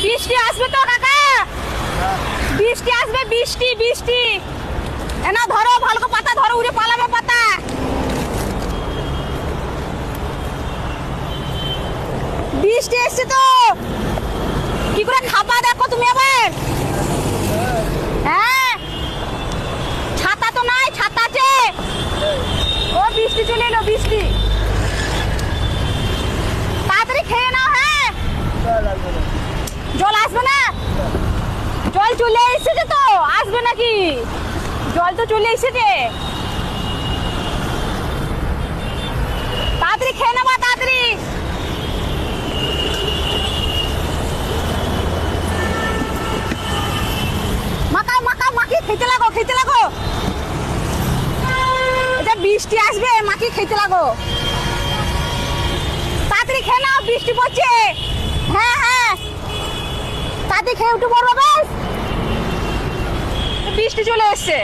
বৃষ্টি আসবে তো কাকা, বৃষ্টি আসবে, বৃষ্টি বৃষ্টি। এনা ধরো, ভালো করে পাতা ধরো, উড়ে পালাবে পাতা। বৃষ্টি এসছে তো, কি করে খাবা দেখো তুমি আবার। হ্যাঁ, ছাতা তো নাই, ছাতা আছে। ও বৃষ্টি চলে এলো, বৃষ্টি। তাড়াতাড়ি খেয়ে নাও। হ্যাঁ, জল আসবে না? জল চলে এসেছে তো, আসবে নাকি? জল তো চলে এসেছে। তাড়াতাড়ি খেয়ে নেবা, তাড়াতাড়ি। মাখাও মাখাও, মাখিয়ে খেতে লাগো, খেতে লাগো। এটা বৃষ্টি আসবে, মাখিয়ে খেতে লাগো। তাড়াতাড়ি খেয়ে নাও, বৃষ্টি পড়ছে। হ্যাঁ হ্যাঁ, তাড়াতাড়ি খেয়ে উঠে পড়বো। বেশ, বৃষ্টি চলে এসছে।